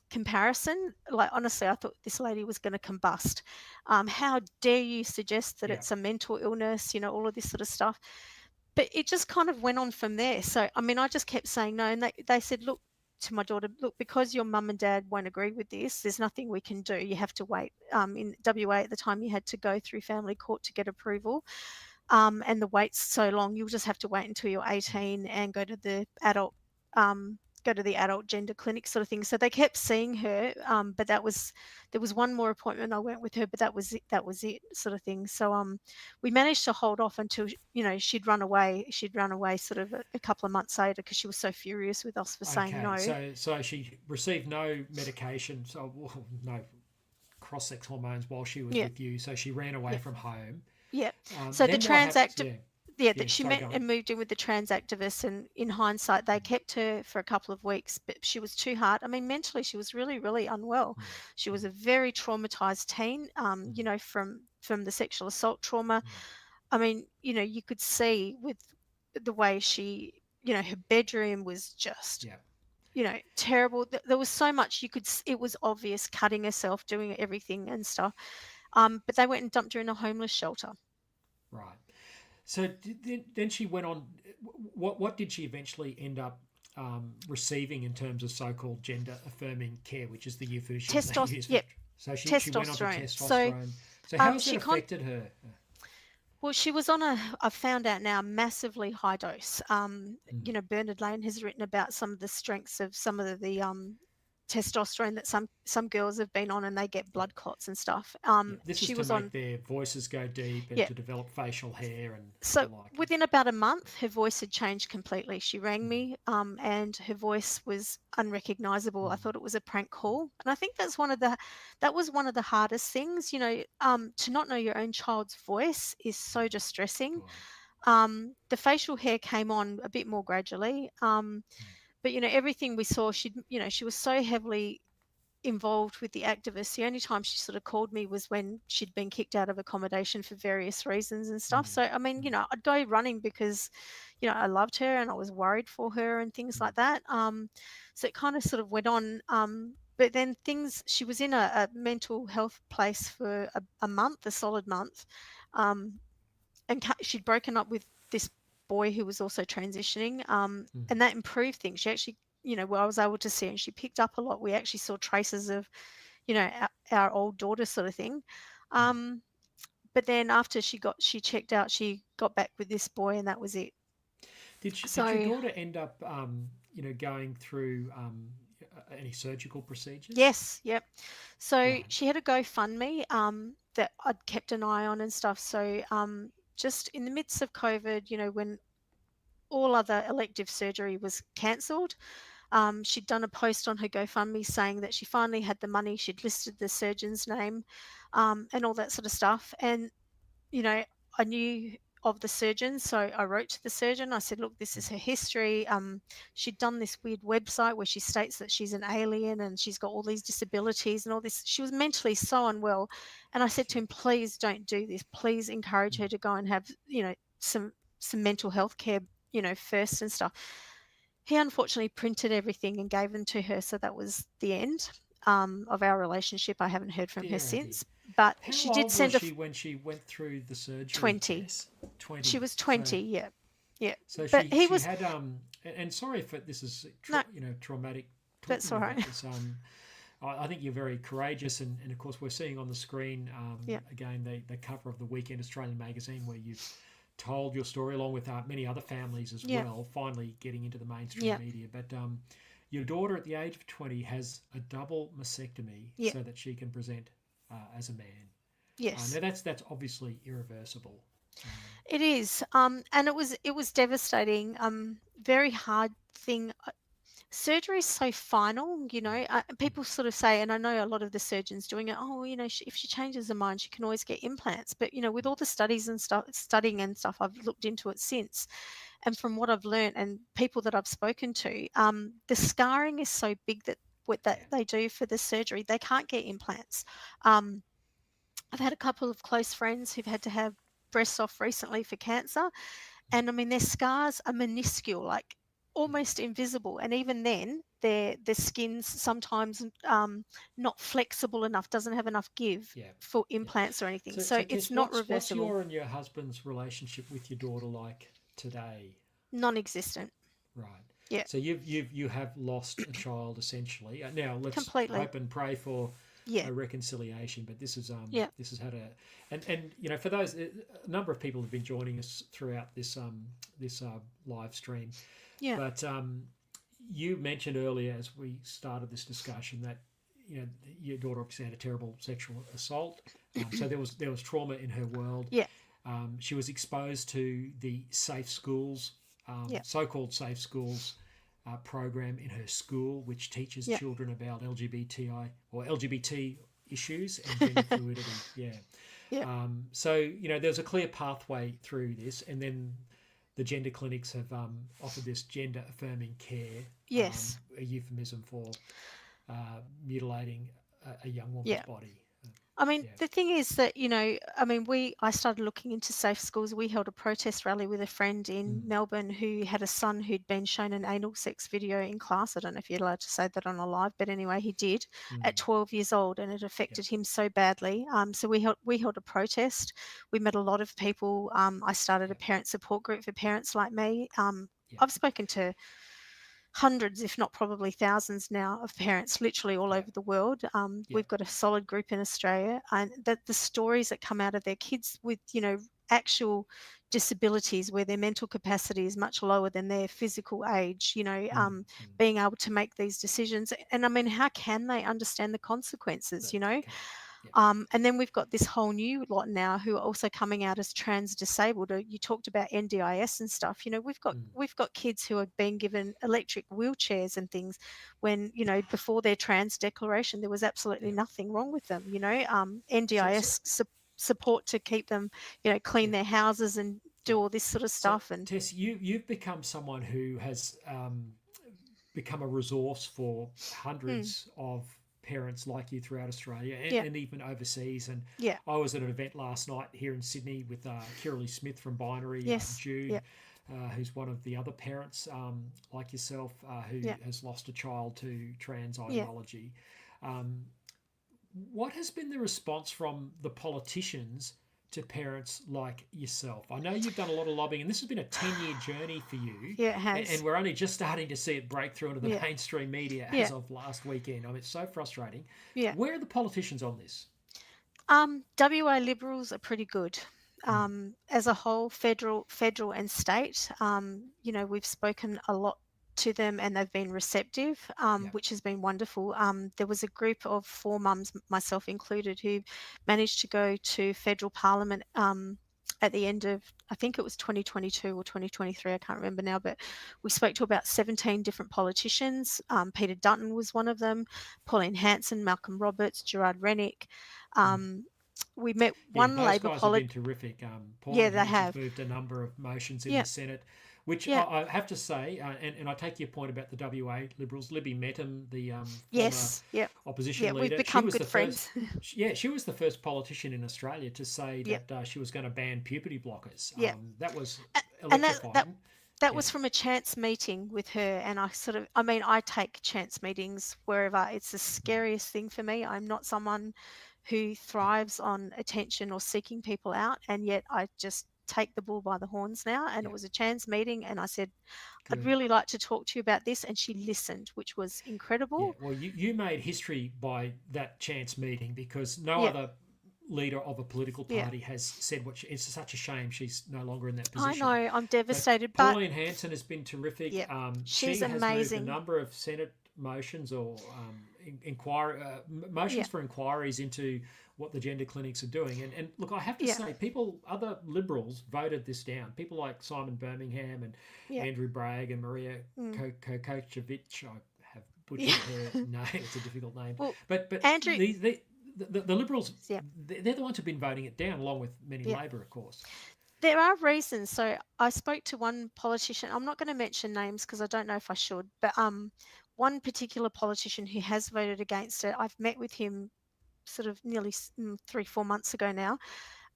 comparison. Like, honestly, I thought this lady was going to combust. How dare you suggest that Yeah. it's a mental illness? All of this sort of stuff. But it just kind of went on from there. So, I mean, I just kept saying no, and they said, look, to my daughter, look, because your mum and dad won't agree with this, there's nothing we can do. You have to wait. In WA at the time, you had to go through family court to get approval, and the wait's so long. You'll just have to wait until you're 18 and go to the adult gender clinic, sort of thing. So they kept seeing her, but there was one more appointment I went with her, but that was it, sort of thing. So we managed to hold off until she'd run away. She'd run away sort of a couple of months later because she was so furious with us for saying Okay. no. So she received no medication, no cross-sex hormones while she was Yeah, with you. So she ran away yeah, from home. yeah. So the Then what happens? transact Yeah. that Yeah. she Sorry, met go on. and moved in with the trans activists, and in hindsight they kept her for a couple of weeks, but she was too hard. I mean, mentally she was really, really unwell. Mm. She was Mm. a very traumatized teen, Mm. from the sexual assault trauma. Mm. I mean, you could see with the way she, her bedroom was just, Yeah. terrible. There was so much it was obvious, cutting herself, doing everything and stuff. But they went and dumped her in a homeless shelter. Right. So then she went on. What did she eventually end up receiving in terms of so-called gender-affirming care, which is the euphemism they use? Yep, So she went on to testosterone. testosterone. So how has that She affected her? Well, she was on I found out now, massively high dose. Mm. Bernard Lane has written about some of the strengths of some of the testosterone that some girls have been on, and they get Yeah. blood clots and stuff. Yeah. This is She to was make on, their voices go deep and yeah. to develop facial hair and the So like. within about a month, her voice had changed completely. She rang Mm. me, and her voice was unrecognizable. I Mm. thought it was a prank call, and I think that was one of the hardest things. To not know your own child's voice is so distressing. God. The facial hair came on a bit more gradually, Mm. but everything we saw, she was so heavily involved with the activists. The only time she sort of called me was when she'd been kicked out of accommodation for various reasons and stuff. Mm. So I mean, Mm. I'd go running because, I loved her and I was worried for her and things Mm. like that. So it kind of sort of went on. But then she was in a mental health place for a month, a solid month. and she'd broken up with this boy who was also transitioning, and that improved things. She actually, where I was able to see, and she picked up a lot. We actually saw traces of, our old daughter sort of thing. But then after she checked out, she got back with this boy, and that was it. Did your daughter end up, going through any surgical procedures? Yes, yep. So Right. she had a GoFundMe that I'd kept an eye on and stuff. So just in the midst of COVID, when all other elective surgery was cancelled, she'd done a post on her GoFundMe saying that she finally had the money. She'd listed the surgeon's name, and all that sort of stuff. And I knew of the surgeon, so I wrote to the surgeon. I said, "Look, this is her history. She'd done this weird website where she states that she's an alien and she's got all these disabilities and all this. She was mentally so unwell." And I said to him, "Please don't do this. Please encourage her to go and have, some mental health care, first and stuff." He unfortunately printed everything and gave them to her, so that was the end of our relationship. I haven't heard from her Dear Abby. since, but How she did old was send she when she went through the surgery? 20. Tess? 20. She was So 20, yeah. Yeah. So But he she was had and sorry if this is no, traumatic that's talking all right. about this. I think you're very courageous, and of course we're seeing on the screen Yeah. again the cover of the Weekend Australian magazine where you've told your story along with many other families as Yeah. well, finally getting into the mainstream Yeah. media. But your daughter at the age of 20 has a double mastectomy Yeah. so that she can present as a man. Yes. Now that's obviously irreversible. It is. And it was devastating. Very hard thing. Surgery is so final, people sort of say, and I know a lot of the surgeons doing it, oh, if she changes her mind, she can always get implants. But, with all the studies and stuff, studying and stuff, I've looked into it since. And from what I've learned and people that I've spoken to, the scarring is so big that what that Yeah. they do for the surgery, they can't get implants. Um, I've had a couple of close friends who've had to have breasts off recently for cancer. And I mean, their scars are minuscule, like Yeah. almost invisible. And even then, their skin's sometimes not flexible enough, doesn't have enough give Yeah. for implants or anything. So So Tess, it's not what's reversible, your and your husband's relationship with your daughter like today? non-existent. Right. Yeah, So you have lost a child essentially. Now let's completely. hope and pray for Yeah, a reconciliation. But this yeah, has had and for those a number of people have been joining us throughout this live stream. yeah, But you mentioned earlier as we started this discussion that your daughter obviously had a terrible sexual assault. So there was trauma in her world. yeah, She was exposed to the safe schools, yeah, so-called safe schools program in her school, which teaches yeah, children about LGBTI or LGBT issues and gender fluidity. Yeah. yeah. So there's a clear pathway through this, and then the gender clinics have offered this gender affirming care, Yes, a euphemism for mutilating a young woman's yeah. body. I mean, Yeah. the thing is that, I started looking into safe schools. We held a protest rally with a friend in Melbourne who had a son who'd been shown an anal sex video in class. I don't know if you're allowed to say that on a live, but anyway, he did at 12 years old, and it Yeah. affected him so badly. So we held a protest. We met a lot of people. I started a Yeah. parent support group for parents like me. Yeah. I've spoken to hundreds, if not probably thousands now, of parents literally all Yeah. over the world. Yeah. We've got a solid group in Australia, and that the stories that come out of their kids with, actual disabilities where their mental capacity is much lower than their physical age, being able to make these decisions. And I mean, how can they understand the consequences, They can't. Yeah. And then we've got this whole new lot now who are also coming out as trans disabled. You talked about NDIS and stuff. We've got kids who are being given electric wheelchairs and things when before their trans declaration there was absolutely Yeah. nothing wrong with them. So NDIS support to keep them clean yeah. their houses and do Yeah. all this sort of So stuff. And Tess, you've become someone who has become a resource for hundreds of parents like you throughout Australia yeah, and even overseas. And yeah, I was at an event last night here in Sydney with Kiralee Smith from Binary, yes, Jude, yeah, who's one of the other parents like yourself who yeah, has lost a child to trans yeah. ideology. What has been the response from the politicians to parents like yourself? I know you've done a lot of lobbying, and this has been a 10-year journey for you. Yeah, it has. And we're only just starting to see it break through into the Yeah. mainstream media Yeah. as of last weekend. I mean, it's so frustrating. Yeah. Where are the politicians on this? WA Liberals are pretty good. As a whole, federal and state, we've spoken a lot to them and they've been receptive, which has been wonderful. There was a group of 4 mums, myself included, who managed to go to federal parliament at the end of, I think it was 2022 or 2023, I can't remember now, but we spoke to about 17 different politicians. Peter Dutton was one of them, Pauline Hanson, Malcolm Roberts, Gerard Rennick. We met one those Labor guys have been terrific. Yeah, Pauline they Hanson have. moved a number of motions in the Senate, which I have to say, and I take your point about the WA Liberals. Libby Mettam, the former opposition leader, we've become good friends. She was the first politician in Australia to say that she was going to ban puberty blockers. That was electrifying. That was from a chance meeting with her, and I take chance meetings wherever. It's the scariest thing for me. I'm not someone who thrives on attention or seeking people out, and yet I just take the bull by the horns now. And it was a chance meeting, and I said, I'd really like to talk to you about this, and she listened, which was incredible. Well, you made history by that chance meeting, because no other leader of a political party has said it's such a shame she's no longer in that position. I know, I'm devastated. But Pauline Hanson has been terrific. She's she has amazing. moved a number of Senate motions or motions for inquiries into what the gender clinics are doing. And look, I have to say, other Liberals voted this down. People like Simon Birmingham and Andrew Bragg and Maria Kokocevic. I have butchered her name. It's a difficult name. Well, but Andrew, the Liberals, they're the ones who've been voting it down, along with many Labor, of course. There are reasons. So I spoke to one politician. I'm not going to mention names because I don't know if I should, but one particular politician who has voted against it, I've met with him sort of nearly 3-4 months ago now,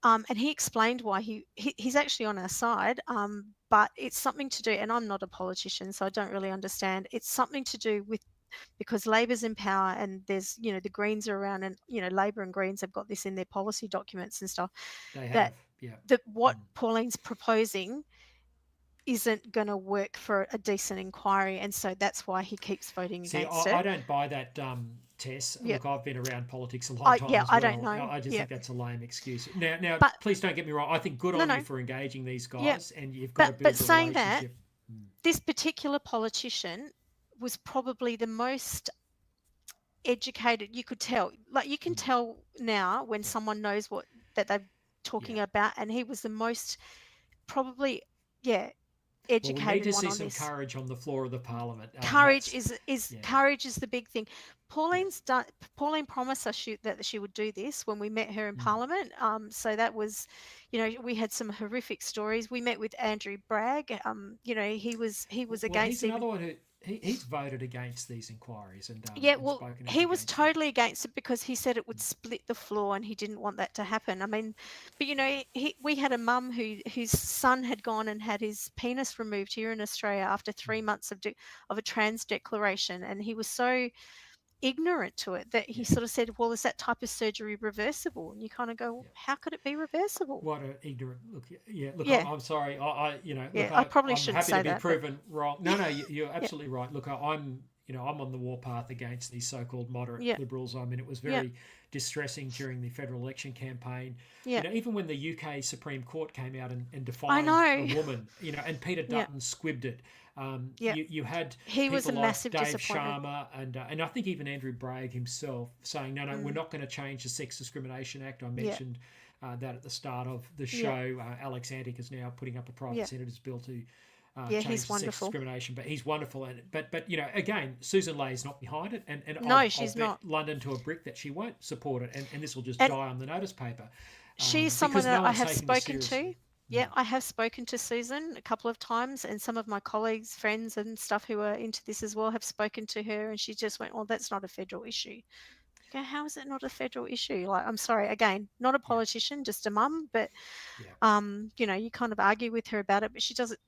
and he explained why he's actually on our side, but it's something to do, and I'm not a politician, so I don't really understand. It's something to do with, because Labor's in power and there's, the Greens are around, and, Labor and Greens have got this in their policy documents and stuff. They have, that what Pauline's proposing isn't going to work for a decent inquiry, and so that's why he keeps voting against it. I don't buy that, Tess. Look, I've been around politics a long time as well. I don't know. I just think that's a lame excuse. Now, please don't get me wrong. I think good on you for engaging these guys, and you've got to build a relationship. But saying that, this particular politician was probably the most educated. You could tell, you can tell now when someone knows what that they're talking about, and he was the most probably educated we need to one see on some this. courage on the floor of the Parliament. Courage courage is the big thing. Pauline promised us that she would do this when we met her in Parliament. So that was, we had some horrific stories. We met with Andrew Bragg. He was against. He's another one who he's voted against these inquiries, and he was totally against it because he said it would split the floor, and he didn't want that to happen. I mean, but we had a mum whose son had gone and had his penis removed here in Australia after 3 months of a trans declaration, and he was so ignorant to it that he sort of said, well, is that type of surgery reversible? And you kind of go, well, how could it be reversible? What an ignorant look. I'm sorry. I probably shouldn't say that. I'm happy to be proven wrong. No, you're absolutely right. Look, I'm on the warpath against these so-called moderate Liberals. I mean, it was very distressing during the federal election campaign. Even when the UK Supreme Court came out and defined a woman, and Peter Dutton squibbed it. You had he was a like massive Dave disappointment. Sharma and I think even Andrew Bragg himself saying, no, we're not going to change the Sex Discrimination Act. I mentioned that at the start of the show. Alex Antic is now putting up a private senator's bill to change the sex discrimination, but he's wonderful. And but again, Susan Ley is not behind it, and she's I'll not. bet London to a brick that she won't support it, and this will just die on the notice paper. She's someone that I have spoken to. Yeah, I have spoken to Susan a couple of times, and some of my colleagues, friends and stuff who are into this as well have spoken to her, and she just went, well, that's not a federal issue. Okay, how is it not a federal issue? I'm sorry, again, not a politician, just a mum, but you kind of argue with her about it, but she doesn't,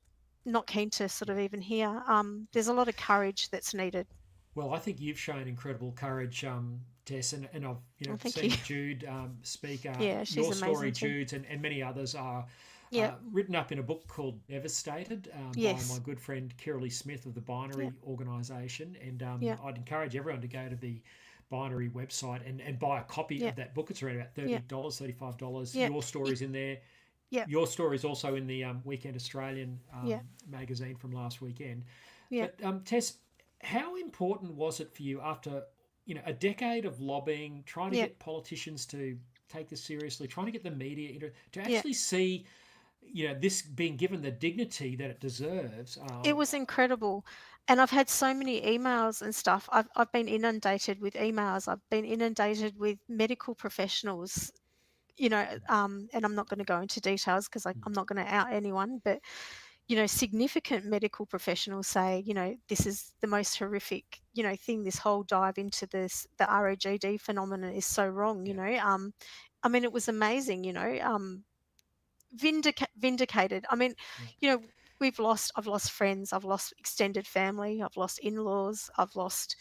not keen to sort of even hear. There's a lot of courage that's needed. Well, I think you've shown incredible courage, Tess, and I've Thank seen you. Jude speak. Yeah, she's Your story, amazing too. Jude's, and many others are Yeah. written up in a book called Devastated by my Yes. good friend Kiralee Smith of the Yeah. Binary organisation. And Yeah. I'd encourage everyone to go to the Binary website and buy a copy Yeah. of that book. It's around about Yeah. $30, $35. Yeah. Your story's in there. Yeah. Your story is also in the Weekend Australian Yeah. magazine from last weekend. Yeah. But Tess, how important was it for you after a decade of lobbying, trying to Yeah. get politicians to take this seriously, trying to get the media to Yeah. actually see this being given the dignity that it deserves? It was incredible. And I've had so many emails and stuff. I've been inundated with emails. I've been inundated with medical professionals, and I'm not going to go into details because I'm not going to out anyone, but significant medical professionals say, this is the most horrific, thing. This whole dive into the ROGD phenomenon is so wrong. I mean, it was amazing. Vindicated. I mean, I've lost friends, I've lost extended family, I've lost in-laws, I've lost,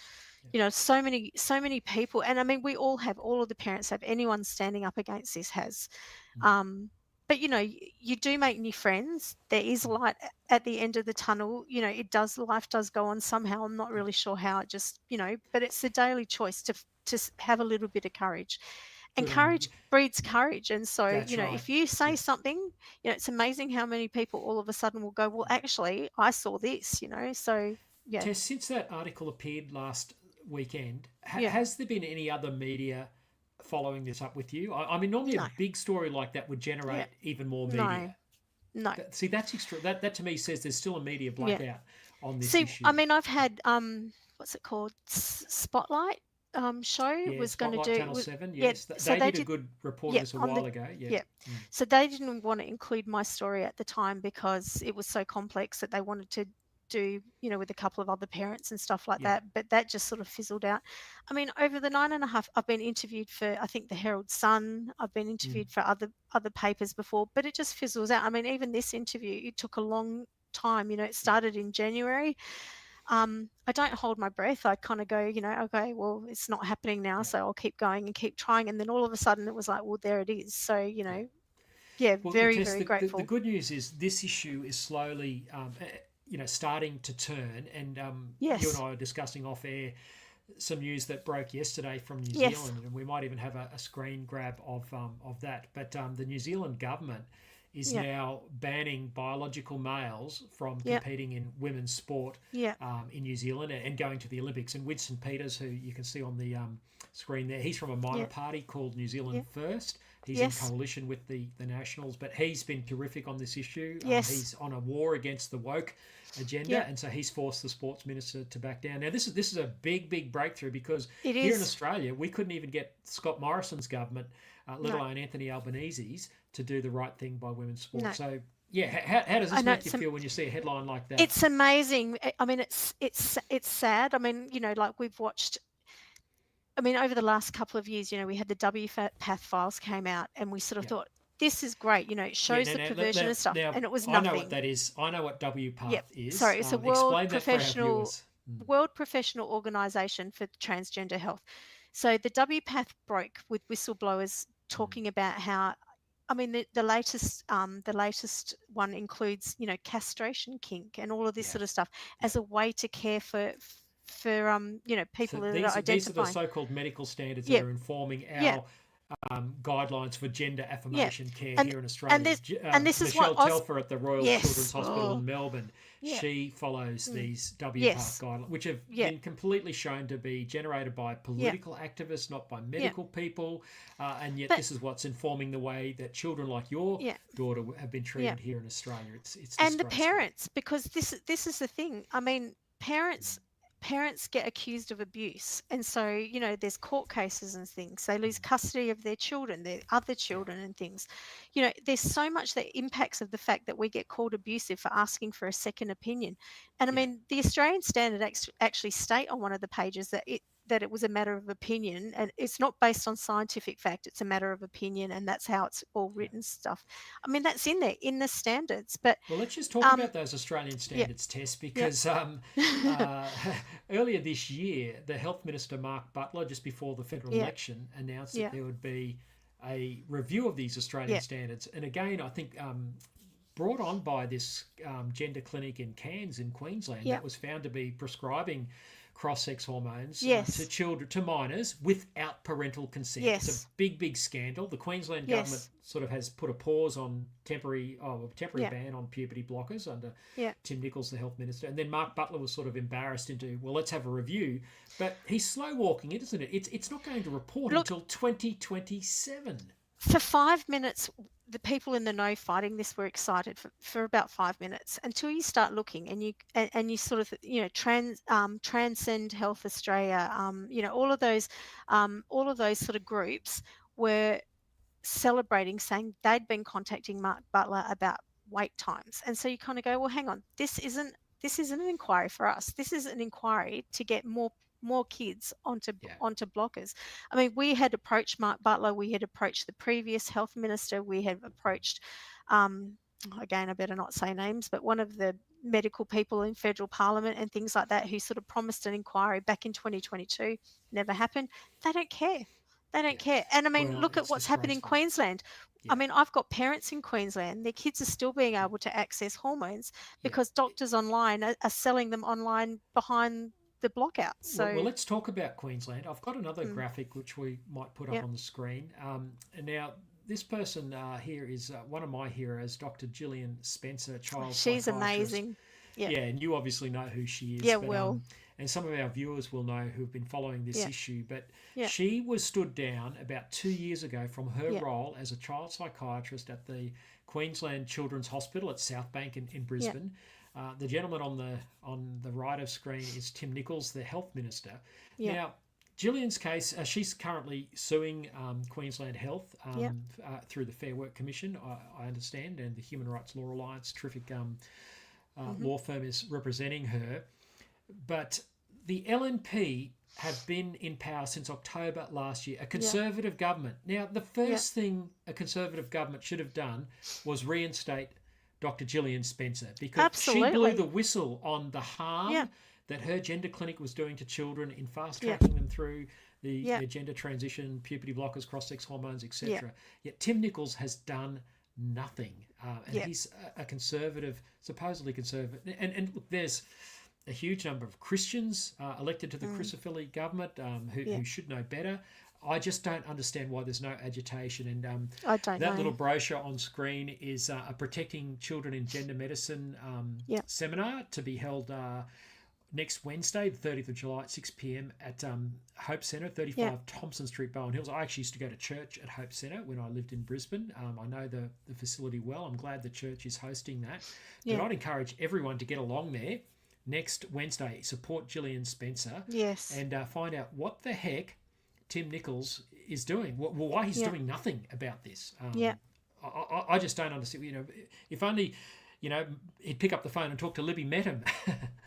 so many people. And I mean, all of the parents have, anyone standing up against this has. But you do make new friends. There is light at the end of the tunnel. Life does go on somehow. I'm not really sure how. It just, but it's a daily choice to have a little bit of courage. And courage breeds courage. And so, That's right. if you say something, it's amazing how many people all of a sudden will go, well, actually, I saw this, so yeah. Tess, since that article appeared last weekend, has there been any other media following this up with you? I mean, normally a big story like that would generate even more media. No. See, that's extra. That to me says there's still a media blackout on this issue. I mean, I've had what's it called? Spotlight show was going to do Channel 7. Yes, they did a good report of this a while ago. Yeah. So they didn't want to include my story at the time because it was so complex that they wanted to do, with a couple of other parents and stuff like that. But that just sort of fizzled out. I mean, over the 9.5, I've been interviewed for, I think, the Herald Sun. I've been interviewed for other papers before, but it just fizzles out. I mean, even this interview, it took a long time. It started in January. I don't hold my breath. I kind of go, okay, well, it's not happening now, so I'll keep going and keep trying. And then all of a sudden it was like, well, there it is. So, Well, very, Tess, very grateful. The good news is this issue is slowly, starting to turn. And Yes. you and I were discussing off air some news that broke yesterday from New Zealand, and we might even have a screen grab of that. But the New Zealand government is now banning biological males from competing in women's sport in New Zealand and going to the Olympics. And Winston Peters, who you can see on the screen there, he's from a minor party called New Zealand First. He's in coalition with the Nationals, but he's been terrific on this issue. He's on a war against the woke agenda, and so he's forced the sports minister to back down. Now, this is a big breakthrough because here in Australia, we couldn't even get Scott Morrison's government, let alone Anthony Albanese's, to do the right thing by women's sport. No. So, how does this make you feel when you see a headline like that? It's amazing. I mean, it's sad. I mean, like we've watched. I mean, over the last couple of years, we had the WPATH files came out, and we sort of thought, this is great. It shows the perversion and stuff, and it was nothing. I know what that is. I know what WPATH is. Sorry, it's a World Professional Organisation for Transgender Health. So the WPATH broke with whistleblowers talking about how, I mean, the latest one includes, castration kink and all of this sort of stuff as a way to care for people that are identifying. These are the so-called medical standards that are informing our guidelines for gender affirmation care here in Australia. And this is Michelle what Telfer at the Royal Children's Hospital in Melbourne, she follows these WPATH guidelines, which have been completely shown to be generated by political activists, not by medical people, and yet this is what's informing the way that children like your daughter have been treated here in Australia. It's and the parents, because this is the thing. I mean, parents get accused of abuse, and so there's court cases and things. They lose custody of their children, their other children and things. There's so much that impacts of the fact that we get called abusive for asking for a second opinion. And I mean, the Australian Standard actually state on one of the pages that that it was a matter of opinion, and it's not based on scientific fact. It's a matter of opinion, and that's how it's all written stuff. I mean, that's in there in the standards. But Well, let's just talk about those Australian yeah, standards, Tess, yeah, because earlier this year, the Health Minister, Mark Butler, just before the federal yeah, election, announced that yeah, there would be a review of these Australian yeah, standards. And again, I think brought on by this gender clinic in Cairns in Queensland yeah, that was found to be prescribing cross-sex hormones to yes, children, to minors, without parental consent. It's a yes, big scandal. The Queensland government yes, sort of has put a pause on a temporary yeah, ban on puberty blockers under yeah. Tim Nicholls, the health minister, and then Mark Butler was sort of embarrassed into, well, let's have a review. But he's slow walking it, isn't it? It's not going to report Look, until 2027. for 5 minutes, the people in the know fighting this were excited for about 5 minutes, until you start looking and you sort of transcend Health Australia, all of those sort of groups were celebrating, saying they'd been contacting Mark Butler about wait times. And so you kind of go, well, hang on, this isn't an inquiry for us. This is an inquiry to get more kids onto blockers. I mean, we had approached Mark Butler, we had approached the previous health minister, we had approached again, I better not say names, but one of the medical people in federal parliament and things like that, who sort of promised an inquiry back in 2022. Never happened. They don't care. They don't care. And I mean, Well, look at it's what's happened in disgraceful. Queensland. Yeah, I mean, I've got parents in Queensland. Their kids are still being able to access hormones yeah. because doctors online are selling them online behind the blockout. Well, So, let's talk about Queensland. I've got another graphic which we might put up yeah, on the screen. And now, this person here is one of my heroes, Dr. Gillian Spencer, child she's psychiatrist. amazing. Yeah, Yeah, and you obviously know who she is. yeah, But well, and some of our viewers will know who've been following this yeah, issue. But yeah, she was stood down about 2 years ago from her yeah, role as a child psychiatrist at the Queensland Children's Hospital at Southbank in yeah, Brisbane. The gentleman on the right of screen is Tim Nicholls, the health minister. yeah, Now, Gillian's case, she's currently suing Queensland Health yeah, through the Fair Work Commission, I understand, and the Human Rights Law Alliance, terrific law firm, is representing her. But the LNP have been in power since October last year, a yeah, Conservative government. Now, the yeah, first thing a Conservative government should have done was reinstate Dr. Gillian Spencer, because she blew the absolutely. whistle on the Yeah, harm that her gender clinic was doing to children in fast yeah, tracking them through yeah, their gender transition, puberty blockers, cross-sex hormones, yeah, etc. Yet Tim Nicholls has done nothing, and yeah, he's a conservative, supposedly conservative. And look, there's a huge number of Christians elected to the Crucifili government yeah. who should know better. I just don't understand why there's no agitation. And I don't that little know. brochure on screen is a Protecting Children in Gender Medicine Yeah, seminar to be held next Wednesday, the 30th of July at 6 p.m. at Hope Centre, yeah, 35 Thompson Street, Bowen Hills. I actually used to go to church at Hope Centre when I lived in Brisbane. I know the facility well. I'm glad the church is hosting that. But yeah, I'd encourage everyone to get along there next Wednesday. Support Gillian Spencer yes, and find out what the heck Tim Nicholls is doing. Why he's yeah, doing nothing about this. yeah. I just don't understand. If only, he'd pick up the phone and talk to Libby Mettam.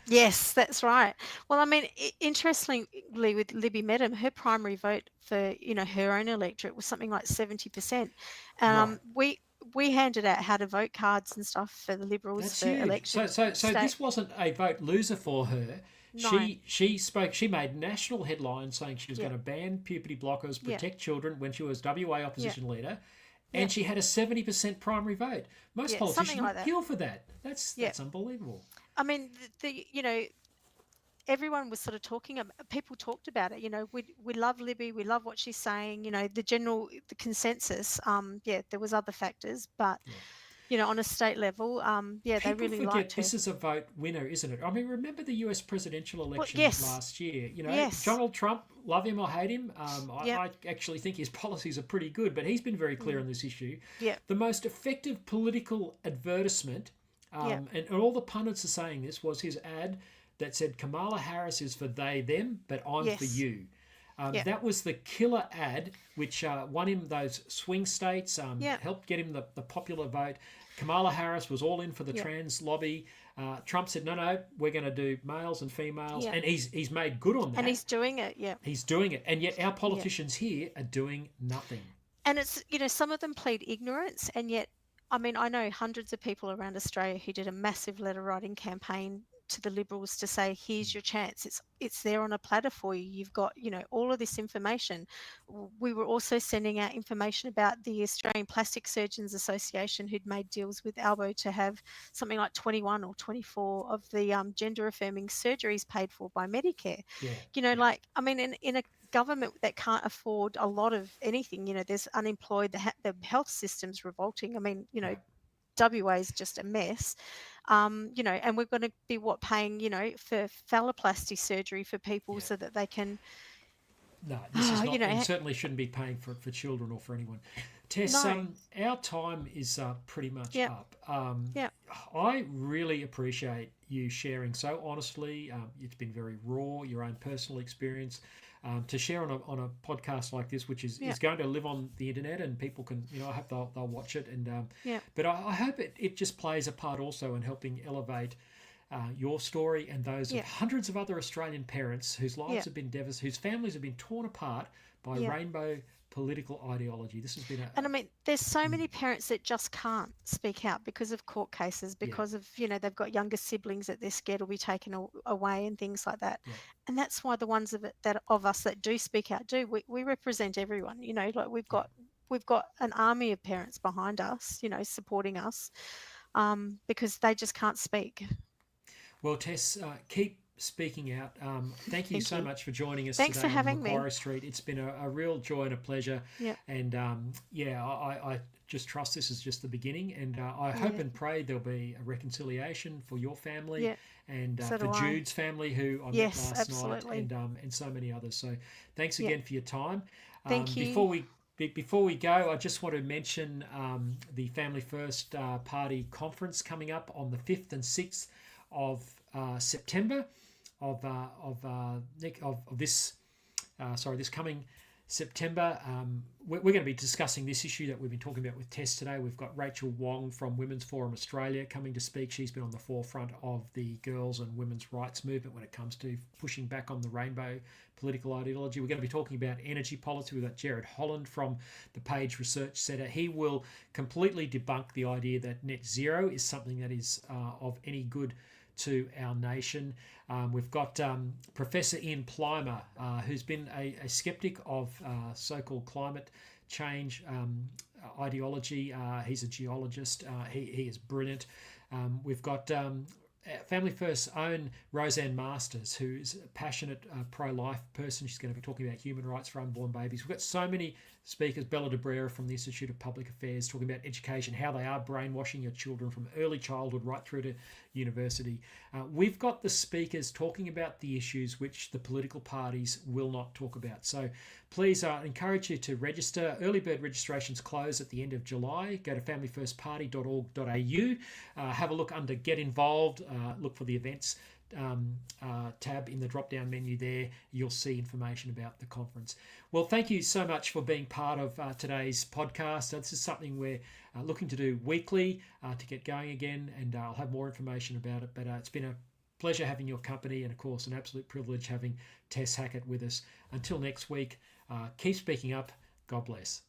Yes, that's right. Well, I mean, interestingly, with Libby Medham, her primary vote for her own electorate was something like 70%. Right. We handed out how to vote cards and stuff for the Liberals That's for huge. So, election so, so state. this wasn't a vote loser for her. No, She spoke. She made national headlines saying she was yeah, going to ban puberty blockers, yeah, protect children when she was WA yeah, opposition leader, yeah, and she had a 70% primary vote. Most yeah, politicians something like would that. kill for that. That's Yeah, unbelievable. I mean, everyone was sort of talking about, people talked about it, we love Libby, we love what she's saying, the consensus, there was other factors, but Yeah. on a state level, they People really forget liked her. this is a vote winner, isn't it? I mean, remember the US presidential Well, election yes, last year? yes, Donald Trump, love him or hate him, yeah, I actually think his policies are pretty good, but he's been very clear on this issue. yeah, The most effective political advertisement, yeah, and all the pundits are saying this, was his ad that said Kamala Harris is for they, them, but I'm for yes, you. yeah, That was the killer ad, which won him those swing states, yeah, helped get him the popular vote. Kamala Harris was all in for the yeah, trans lobby. Trump said, no, we're going to do males and females. Yeah. And he's made good on that. And he's doing it, yeah. He's doing it. And yet our politicians here are doing nothing. And it's, some of them plead ignorance, and yet, I mean, I know hundreds of people around Australia who did a massive letter writing campaign to the Liberals to say, here's your chance. It's there on a platter for you. You've got, all of this information. We were also sending out information about the Australian Plastic Surgeons Association, who'd made deals with Albo to have something like 21 or 24 of the gender affirming surgeries paid for by Medicare. Yeah. Like, I mean, in a government that can't afford a lot of anything, there's unemployed, the health system's revolting. I mean, WA is just a mess, and we're going to be paying, for phalloplasty surgery for people so that they can. No, this is not, and certainly shouldn't be paying for children or for anyone. Tess, our time is pretty much up. I really appreciate you sharing so honestly. It's been very raw, your own personal experience. To share on a podcast like this, which is going to live on the internet, and people can, I hope they'll watch it. And but I hope it just plays a part also in helping elevate your story and those of hundreds of other Australian parents whose lives have been devastated, whose families have been torn apart by rainbow political ideology. This has been and I mean, there's so many parents that just can't speak out because of court cases, because of, they've got younger siblings that they're scared will be taken away and things like that. And that's why the ones of us that do speak out we represent everyone. Like we've got an army of parents behind us, supporting us, because they just can't speak. Well, Tess, keep speaking out. Thank you so much for joining us Thanks today for having on Macquarie Street. It's been a real joy and a pleasure. And I just trust this is just the beginning. And I hope and pray there'll be a reconciliation for your family and for Jude's family, who I met last night, and so many others. So thanks again for your time. Thank you. Before we go, I just want to mention the Family First Party conference coming up on the 5th and 6th of September this coming September. We're going to be discussing this issue that we've been talking about with Tess today. We've got Rachel Wong from Women's Forum Australia coming to speak. She's been on the forefront of the girls' and women's rights movement when it comes to pushing back on the rainbow political ideology. We're going to be talking about energy policy. We've got Jared Holland from the Page Research Centre. He will completely debunk the idea that net zero is something that is of any good to our nation. We've got Professor Ian Plimer, who's been a skeptic of so-called climate change ideology. He's a geologist. He is brilliant. We've got Family First's own Roseanne Masters, who's a passionate pro-life person. She's going to be talking about human rights for unborn babies. We've got so many speakers. Bella de Brera from the Institute of Public Affairs talking about education, how they are brainwashing your children from early childhood right through to university. We've got the speakers talking about the issues which the political parties will not talk about. So please encourage you to register. Early bird registrations close at the end of July. Go to familyfirstparty.org.au. Have a look under Get Involved. Look for the events tab in the drop-down menu there. You'll see information about the conference. Well, thank you so much for being part of today's podcast. This is something we're looking to do weekly to get going again, and I'll have more information about it. But it's been a pleasure having your company, and of course an absolute privilege having Tess Hackett with us. Until next week, keep speaking up. God bless.